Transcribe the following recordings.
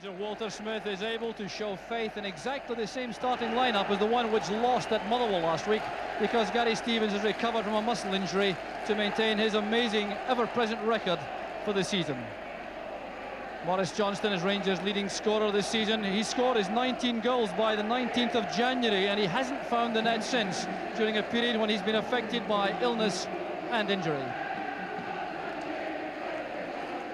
Manager Walter Smith is able to show faith in exactly the same starting lineup as the one which lost at Motherwell last week, because Gary Stevens has recovered from a muscle injury to maintain his amazing ever-present record for the season. Maurice Johnston is Rangers' leading scorer this season. He scored his 19 goals by the 19th of January and he hasn't found the net since, during a period when he's been affected by illness and injury.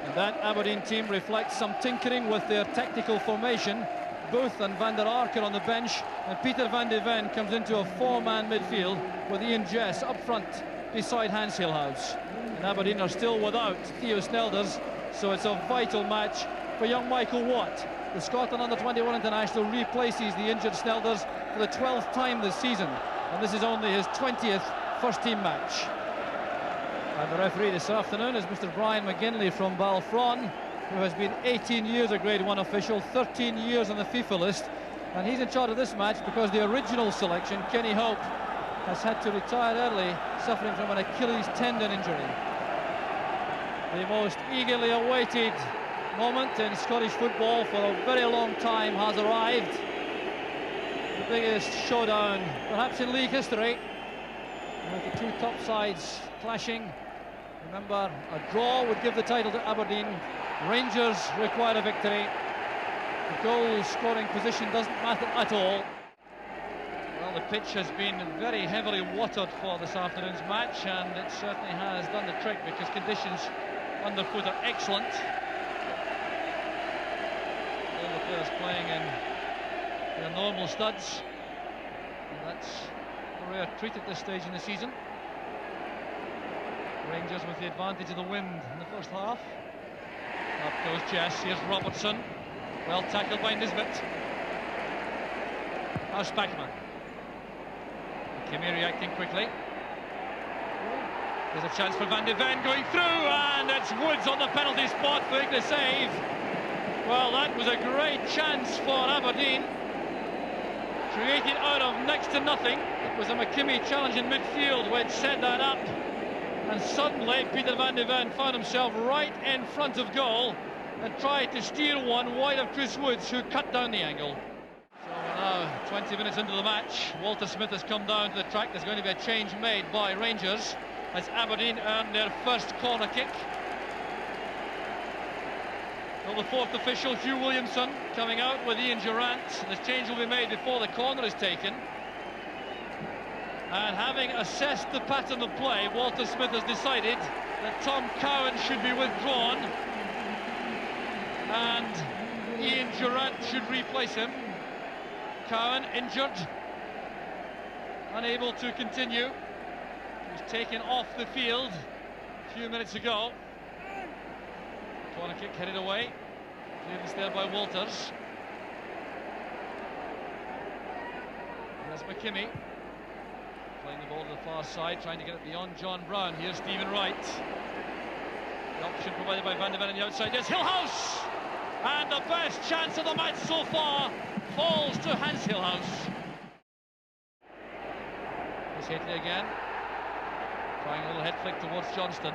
And that Aberdeen team reflects some tinkering with their tactical formation. Booth and Van der Ark are on the bench, and Peter van de Ven comes into a four-man midfield with Ian Jess up front beside Hans Hilhouse. And Aberdeen are still without Theo Snelders, so it's a vital match for young Michael Watt. The Scotland under-21 international replaces the injured Snelders for the 12th time this season, and this is only his 20th first-team match. And the referee this afternoon is Mr. Brian McGinley from Balfron, who has been 18 years a Grade 1 official, 13 years on the FIFA list, and he's in charge of this match because the original selection, Kenny Hope, has had to retire early, suffering from an Achilles tendon injury. The most eagerly awaited moment in Scottish football for a very long time has arrived. The biggest showdown perhaps in league history, with the two top sides clashing. Remember, a draw would give the title to Aberdeen. Rangers require a victory. The goal scoring position doesn't matter at all. Well, the pitch has been very heavily watered for this afternoon's match, and it certainly has done the trick because conditions underfoot are excellent. All the players playing in their normal studs, and that's a rare treat at this stage in the season. Rangers with the advantage of the wind in the first half. Up goes Jess, here's Robertson. Well tackled by Nisbet. Now Spackman. Kimi reacting quickly. There's a chance for Van de Ven going through, and it's Woods on the penalty spot for the save. Well, that was a great chance for Aberdeen. Created out of next to nothing. It was a McKimmie challenge in midfield which set that up. And suddenly Peter van de Ven found himself right in front of goal and tried to steer one wide of Chris Woods, who cut down the angle. So we're now 20 minutes into the match. Walter Smith has come down to the track. There's going to be a change made by Rangers as Aberdeen earn their first corner kick. Well, the fourth official, Hugh Williamson, coming out with Ian Durrant. The change will be made before the corner is taken. And having assessed the pattern of play, Walter Smith has decided that Tom Cowan should be withdrawn and Ian Durrant should replace him. Cowan injured, unable to continue. He was taken off the field a few minutes ago. Corner kick headed away. Clearance there by Walters. There's McKimmie. Playing the ball to the far side, trying to get it beyond John Brown. Here's Stephen Wright. The option provided by Van de Ven on the outside. There's Hilhouse! And the best chance of the match so far falls to Hans Hilhouse. Here's Hateley again. Trying a little head flick towards Johnston.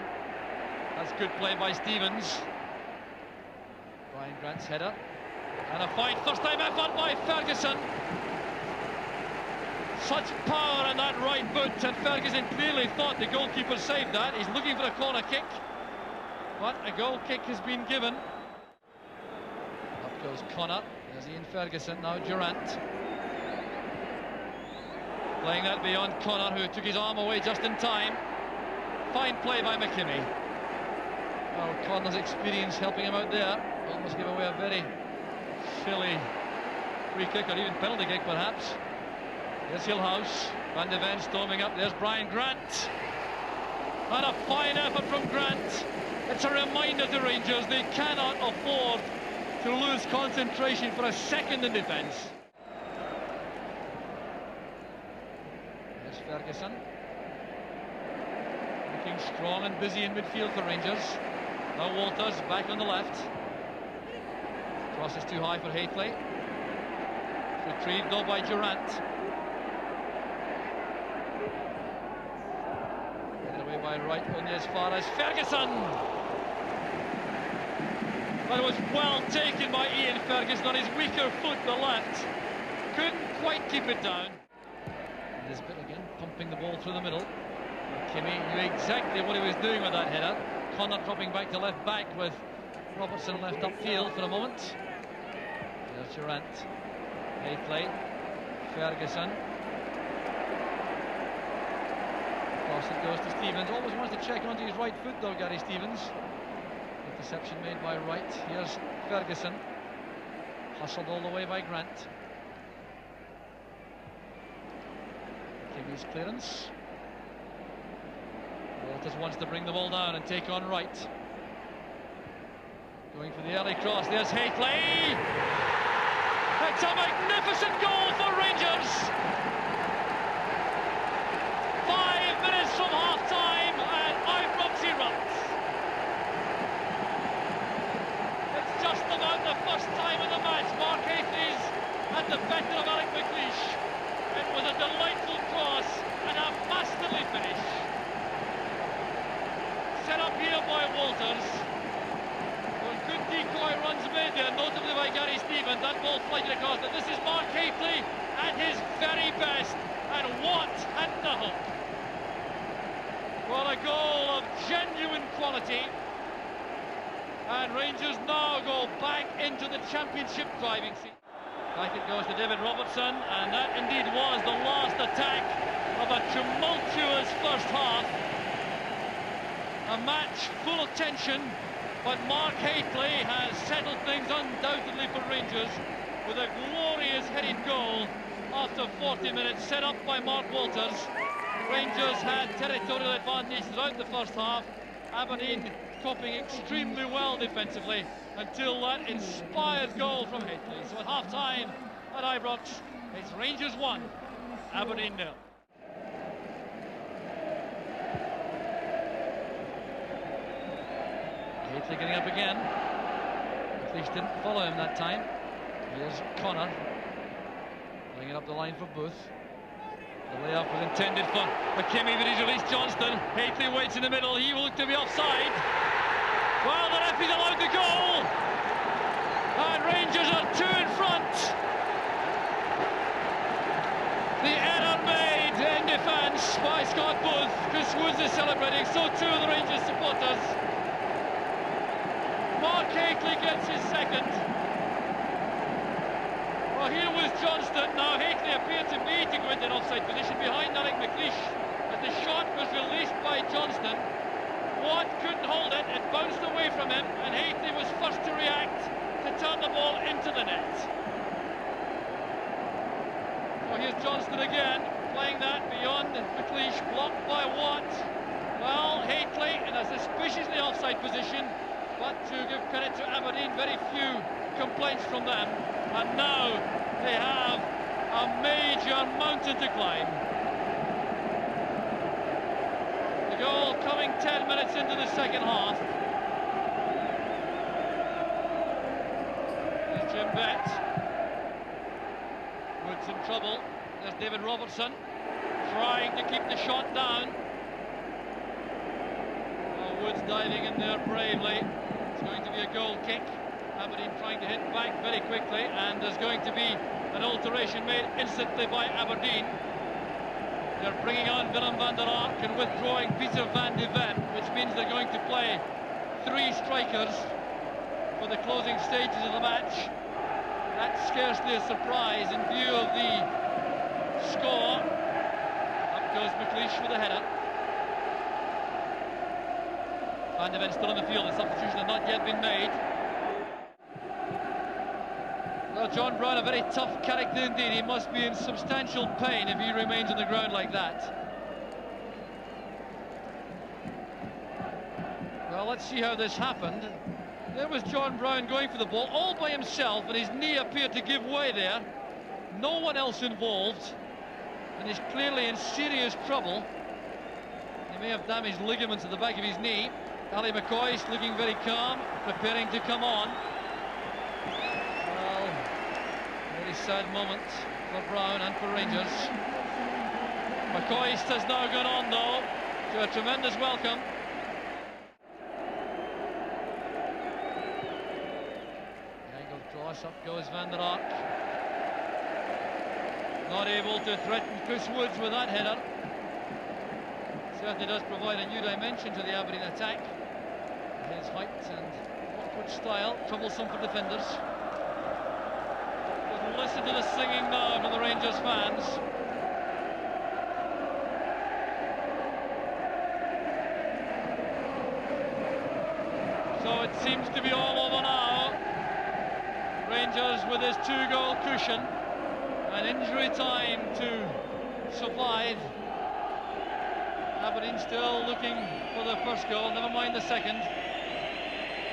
That's good play by Stevens. Brian Grant's header. And a fine first-time effort by Ferguson. Such power in that right boot, and Ferguson clearly thought the goalkeeper saved that. He's looking for a corner kick, but a goal kick has been given. Up goes Connor. There's Ian Ferguson, now Durrant. Playing that beyond Connor, who took his arm away just in time. Fine play by McKimmie. Well, Connor's experience helping him out there. Almost gave away a very silly free kick, or even penalty kick perhaps. There's Hilhouse, Van de Ven storming up, there's Brian Grant. And a fine effort from Grant. It's a reminder to Rangers they cannot afford to lose concentration for a second in defence. There's Ferguson. Looking strong and busy in midfield for Rangers. Now Walters back on the left. Cross is too high for Hateley. Retrieved though by Durrant. By right only as far as Ferguson. But it was well taken by Ian Ferguson on his weaker foot, the left. Couldn't quite keep it down. This bit again, pumping the ball through the middle. Kimmy knew exactly what he was doing with that header. Connor dropping back to left back with Robertson left upfield for a moment. There's Durant. Hateley. Ferguson. Across it goes to Stevens. Always wants to check onto his right foot though, Gary Stevens. Interception made by Wright. Here's Ferguson. Hustled all the way by Grant. Kimmy's clearance. Walters wants to bring the ball down and take on Wright. Going for the early cross. There's Hateley. It's a magnificent goal for Rangers. 5 minutes from half-time and Ibrox erupts. It's just about the first time in the match Mark Hateley's at the better of Alec McLeish. It was a delightful cross and a masterly finish. Set up here by Walters. Well, good decoy runs made there, notably by Gary Stevens. That ball flighted across. But this is Mark Hateley at his very best. And what a hook! Well, a goal of genuine quality. And Rangers now go back into the championship driving seat. Back it goes to David Robertson, and that indeed was the last attack of a tumultuous first half. A match full of tension, but Mark Hateley has settled things undoubtedly for Rangers with a glorious headed goal after 40 minutes, set up by Mark Walters. Rangers had territorial advantage throughout the first half. Aberdeen coping extremely well defensively until that inspired goal from Hateley. So at half-time at Ibrox, it's Rangers 1, Aberdeen 0. Hateley getting up again. McLeish didn't follow him that time. Here's Connor. Playing it up the line for Booth. The layup was intended for McKimmie, but he's released Johnston. Hateley waits in the middle. He will look to be offside. Well, the referee's allowed the goal. And Rangers are 2 in front. The error made in defence by Scott Booth. Chris Woods is celebrating, so too the Rangers supporters. Mark Hateley gets his second. Well, here was Johnston. Now Hateley appeared to me to go into an offside position behind Alec McLeish as the shot was released by Johnston. Watt couldn't hold it, it bounced away from him, and Hateley was first to react to turn the ball into the net. Well, here's Johnston again, playing that beyond McLeish, blocked by Watt. Well, Hateley in a suspiciously offside position, but to give credit to Aberdeen, very few complaints from them. And now they have a major mountain to climb. The goal coming 10 minutes into the second half. There's Jim Bett. Woods in trouble. There's David Robertson trying to keep the shot down. Well, Woods diving in there bravely. It's going to be a goal kick. Aberdeen trying to hit back very quickly, and there's going to be an alteration made instantly by Aberdeen. They're bringing on Willem van der Ark and withdrawing Peter van de Ven, which means they're going to play 3 strikers for the closing stages of the match. That's scarcely a surprise in view of the score. Up goes McLeish with a header. Van de Ven still in the field. The substitution had not yet been made. Well, John Brown, a very tough character indeed. He must be in substantial pain if he remains on the ground like that. Well, let's see how this happened. There was John Brown going for the ball all by himself, and his knee appeared to give way there. No one else involved, and he's clearly in serious trouble. He may have damaged ligaments at the back of his knee. Ali McCoist looking very calm, preparing to come on. Very sad moment for Brown and for Rangers. McCoist has now gone on though to a tremendous welcome. Cross, up goes Van der Ark. Not able to threaten Chris Woods with that header. Certainly does provide a new dimension to the Aberdeen attack. His height and awkward style, troublesome for defenders. But listen to the singing now from the Rangers fans. So it seems to be all over now. Rangers with his 2-goal cushion. An injury time to survive. Aberdeen still looking for the first goal, never mind the second.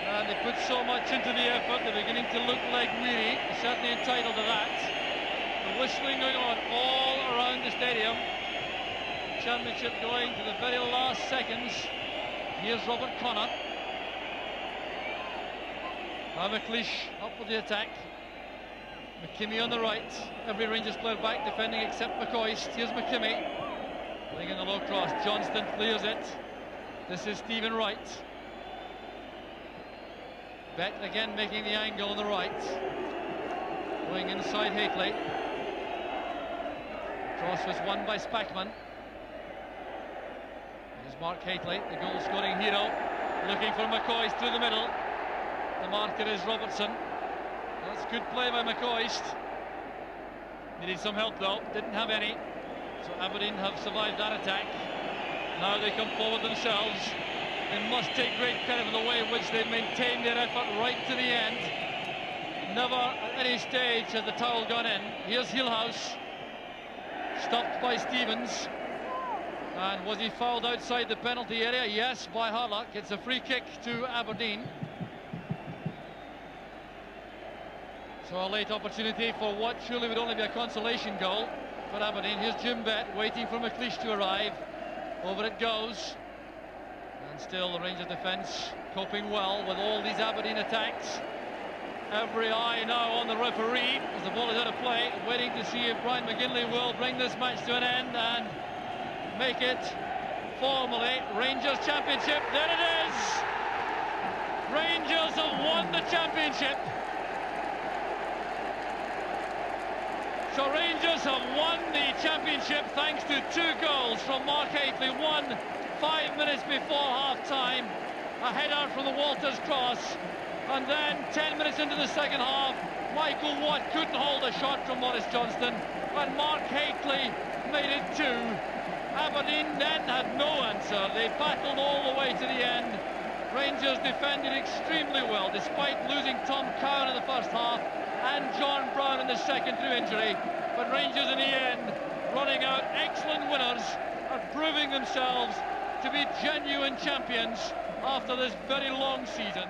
And they put so much into the effort, they're beginning to look like weary. They're certainly entitled to that. The whistling going on all around the stadium. The championship going to the very last seconds. Here's Robert Connor. Now McLeish up with the attack. McKimmie on the right. Every Rangers player back defending except McCoist. Here's McKimmie. Playing in the low cross. Johnston clears it. This is Stephen Wright. Bett again making the angle on the right. Going inside Hateley. Cross was won by Spackman. Here's Mark Hateley, the goal scoring hero. Looking for McCoist through the middle. The marker is Robertson. That's good play by McCoist. Needed some help though, didn't have any. So Aberdeen have survived that attack. Now they come forward themselves. They must take great credit for the way in which they've maintained their effort right to the end. Never at any stage has the towel gone in. Here's Hillhouse. Stopped by Stevens. And was he fouled outside the penalty area? Yes, by Harlock. It's a free kick to Aberdeen. So a late opportunity for what surely would only be a consolation goal for Aberdeen. Here's Jim Bett waiting for McLeish to arrive. Over it goes. And still the Rangers defence coping well with all these Aberdeen attacks. Every eye now on the referee as the ball is out of play, waiting to see if Brian McGinley will bring this match to an end and make it formally Rangers Championship. There it is! Rangers have won the championship. So Rangers have won the championship thanks to 2 goals from Mark Hateley. One 5 minutes before half-time, a header from the Walters cross, and then 10 minutes into the second half, Michael Watt couldn't hold a shot from Maurice Johnston, and Mark Hateley made it 2. Aberdeen then had no answer. They battled all the way to the end. Rangers defended extremely well despite losing Tom Cowan in the first half and John Brown in the second through injury, but Rangers in the end running out excellent winners and proving themselves to be genuine champions after this very long season.